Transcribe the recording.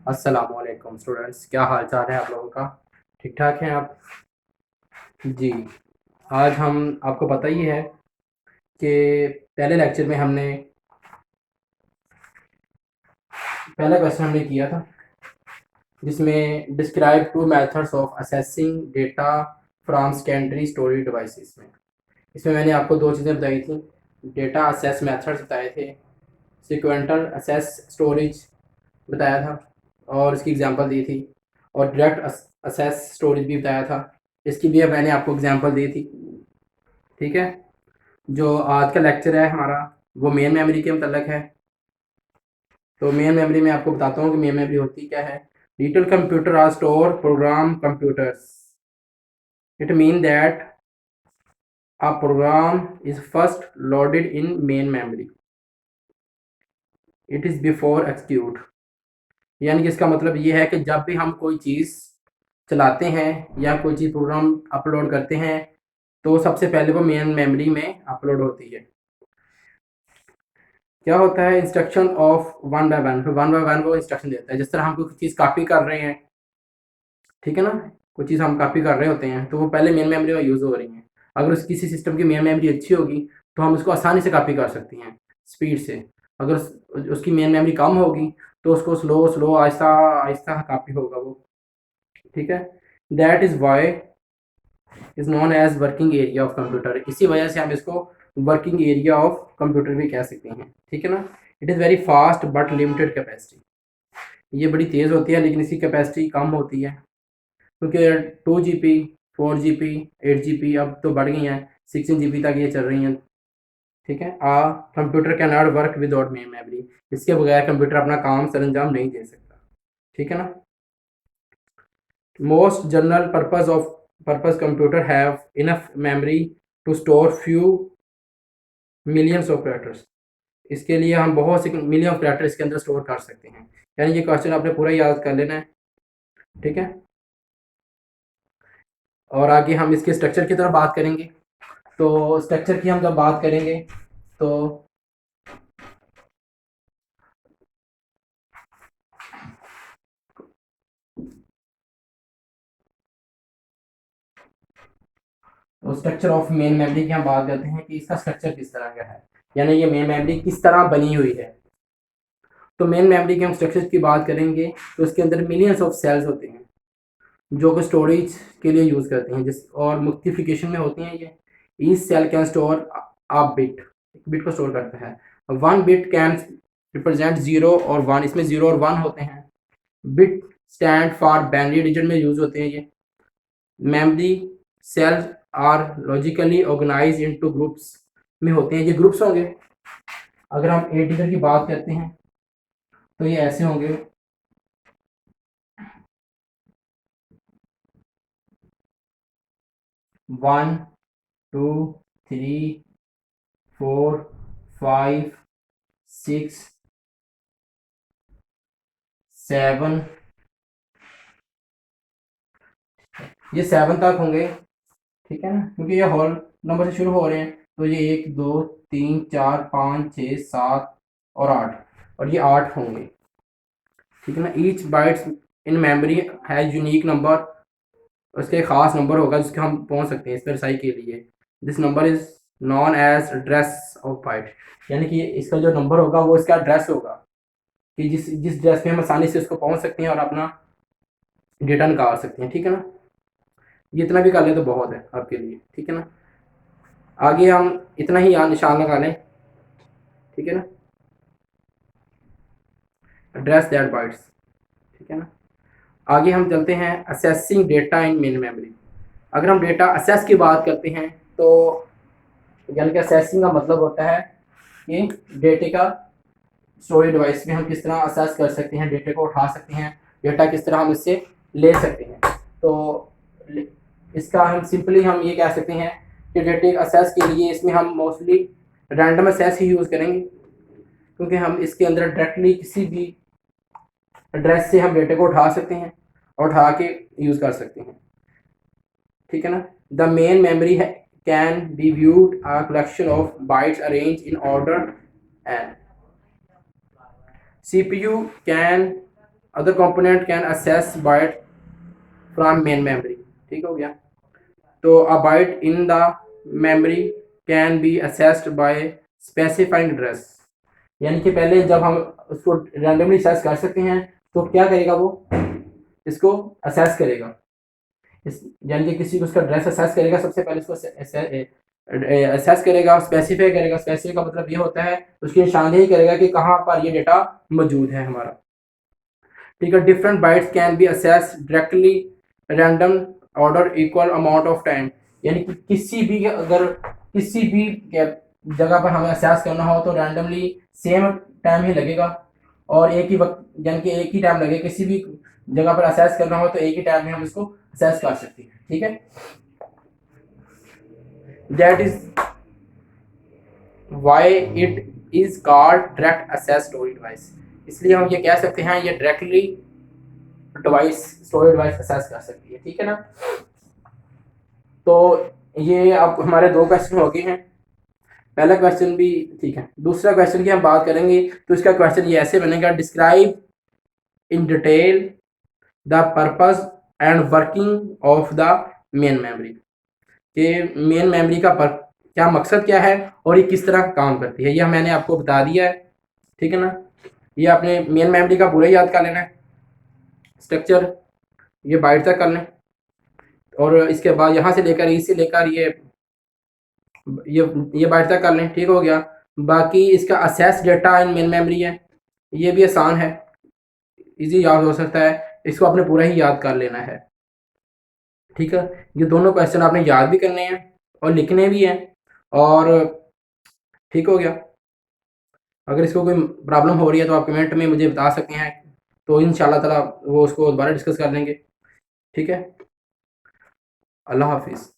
अस्सलामुअलैकुम स्टूडेंट्स, क्या हाल चाल है आप लोगों का? ठीक ठाक हैं आप? जी। आज हम आपको पता ही है कि पहले लेक्चर में हमने पहला क्वेश्चन हमने किया था जिसमें describe two methods of assessing data from secondary storage devices में। इसमें मैंने आपको दो चीज़ें बताई थी। डेटा असेस मेथड्स बताए थे, सिक्वेंटल असेस स्टोरेज बताया था और इसकी एग्जांपल दी थी, और डायरेक्ट असेस स्टोरेज भी बताया था, इसकी भी मैंने आपको एग्जांपल दी थी। ठीक है। जो आज का लेक्चर है हमारा वो मेन मेमोरी के मतलब है। तो मेन मेमोरी में आपको बताता हूँ कि मेन मेमोरी होती क्या है। Digital computer are store program computers. It mean that a program is first loaded in main memory. It is before execute. यानी कि इसका मतलब ये है कि जब भी हम कोई चीज़ चलाते हैं या कोई चीज़ प्रोग्राम अपलोड करते हैं तो सबसे पहले वो मेन मेमोरी में अपलोड होती है। क्या होता है instruction of one by one वो इंस्ट्रक्शन देता है। जिस तरह हम कोई चीज़ कॉपी कर रहे हैं, ठीक है ना, कोई चीज़ हम कॉपी कर रहे होते हैं तो वो पहले मेन मेमोरी में यूज़ हो रही है। अगर उस किसी सिस्टम की मेन मेमोरी अच्छी होगी तो हम उसको आसानी से कॉपी कर सकते हैं स्पीड से। अगर उसकी मेन मेमोरी कम होगी तो उसको slow slow Aahista Aahista copy होगा वो। ठीक है। That is why is known as working area of computer. इसी वजह से हम इसको वर्किंग एरिया ऑफ कंप्यूटर भी कह सकते हैं। ठीक है ना। It is very fast but limited capacity. ये बड़ी तेज़ होती है लेकिन इसकी कैपेसिटी कम होती है, क्योंकि 2 GB, 4 GB, 8 GB अब तो बढ़ गई हैं, 16 GB तक ये चल रही हैं। ठीक है। Computer can not work without main memory. इसके बगैर कंप्यूटर अपना काम सर अंजाम नहीं दे सकता। ठीक है ना। Most general purpose computer have enough memory to store few millions of characters. इसके लिए हम बहुत से मिलियन ऑफ कैरेक्टर इसके अंदर स्टोर कर सकते हैं। यानी ये क्वेश्चन आपने पूरा याद कर लेना है। ठीक है। और आगे हम इसके स्ट्रक्चर की तरफ बात करेंगे। तो स्ट्रक्चर की हम जब बात करेंगे तो स्ट्रक्चर ऑफ मेन मेमोरी की हम बात करते हैं कि इसका स्ट्रक्चर किस तरह का है, यानी ये मेन मेमोरी किस तरह बनी हुई है। तो मेन मेमोरी के हम स्ट्रक्चर की बात करेंगे तो इसके अंदर मिलियंस ऑफ सेल्स होते हैं जो कि स्टोरेज के लिए यूज़ करते हैं, जिस और मुख्तलिफिकेशन में होती हैं ये। Each cell can store a bit, एक बिट को स्टोर करता है। One bit can represent zero और वन, इसमें जीरो और वन होते हैं। Bit stand for binary digit में यूज़ होते हैं ये। Memory cells are logically organize into groups में होते हैं, ये ग्रुप्स होंगे। अगर हम 8 डिजिट की बात करते हैं तो ये ऐसे होंगे। 1, 2, 3, 4, 5, 6, 7, ये 7 तक होंगे। ठीक है ना, क्योंकि ये होल नंबर से शुरू हो रहे हैं तो ये 1, 2, 3, 4, 5, 6, 7 और 8, और ये 8 होंगे। ठीक है ना। ईच बाइट्स इन मेमोरी है यूनिक नंबर, उसका एक खास नंबर होगा जिसके हम पहुंच सकते हैं इस वेरीफाई के लिए। This number is known as address of byte. यानी कि इसका जो नंबर होगा वो इसका एड्रेस होगा कि जिस जिस एड्रेस में हम आसानी से उसको पहुंच सकते हैं और अपना डेटा निकाल सकते हैं। ठीक है ना। ये इतना भी कर लें तो बहुत है आपके लिए। ठीक है ना। आगे हम इतना ही यहाँ निशान लगा लें। ठीक है ना। Address that bytes. ठीक है ना। आगे हम चलते हैं असेसिंग डेटा इन मेन मेमोरी। अगर हम डेटा असेस की बात करते हैं तो यानी कि असेसिंग का मतलब होता है कि डेटे का स्टोरेज डिवाइस में हम किस तरह असेस कर सकते हैं, डेटे को उठा सकते हैं, डेटा किस तरह हम इससे ले सकते हैं। तो इसका हम सिंपली हम ये कह सकते हैं कि डेटे असेस के लिए इसमें हम मोस्टली रैंडम असेस ही यूज़ करेंगे, क्योंकि हम इसके अंदर डायरेक्टली किसी भी एड्रेस से हम डेटे को उठा सकते हैं और उठा के यूज़ कर सकते हैं। ठीक है ना। The main memory can be viewed a collection of bytes arrange in order and CPU can other component can access byte from main memory. ठीक हो गया। तो a byte in the memory can be accessed by specifying address, यानी कि पहले जब हम उसको रैंडमली असेस कर सकते हैं तो क्या करेगा वो, इसको असेस करेगा, इस यानी कि किसी को उसका एड्रेस असेस करेगा, सबसे पहले इसको असेस करेगा, स्पेसिफाई करेगा। स्पेसिफाई का मतलब ये होता है उसकी निशानदेही करेगा कि कहाँ पर ये डेटा मौजूद है हमारा। ठीक है। Different bytes can be assess directly random order equal amount of time, यानी कि किसी भी अगर किसी भी जगह पर हमें असेस करना हो तो रैंडमली सेम टाइम ही लगेगा और एक ही वक्त, यानी कि एक ही टाइम लगेगा। किसी भी जगह पर असेस करना हो तो एक ही टाइम में हम इसको असेस कर सकते हैं। ठीक है। That is why it is called direct assess storage device, इसलिए हम ये कह सकते हैं ये directly device storage device assess कर सकती है। ठीक है ना। तो ये अब हमारे दो क्वेश्चन हो गए हैं। पहला क्वेश्चन भी ठीक है। दूसरा क्वेश्चन की हम बात करेंगे तो इसका क्वेश्चन ये ऐसे बनेगा, describe in detail the purpose and working of the main memory, कि मेन मेमोरी का क्या मकसद क्या है और ये किस तरह काम करती है, यह मैंने आपको बता दिया है। ठीक है ना। ये आपने मेन मेमोरी का पूरा याद कर लेना है, स्ट्रक्चर ये बाइट तक कर लें और इसके बाद यहाँ से लेकर इसे लेकर ये बाइट तक कर लें। ठीक हो गया। बाकी इसका असेस डेटा इन मेन मेमोरी है, ये भी आसान है, इजी याद हो सकता है, इसको आपने पूरा ही याद कर लेना है। ठीक है। ये दोनों क्वेश्चन आपने याद भी करने हैं और लिखने भी हैं। और ठीक हो गया। अगर इसको कोई प्रॉब्लम हो रही है तो आप कमेंट में मुझे बता सकते हैं, तो इंशाल्लाह ताला वो उसको दोबारा डिस्कस कर लेंगे। ठीक है। अल्लाह हाफिज़।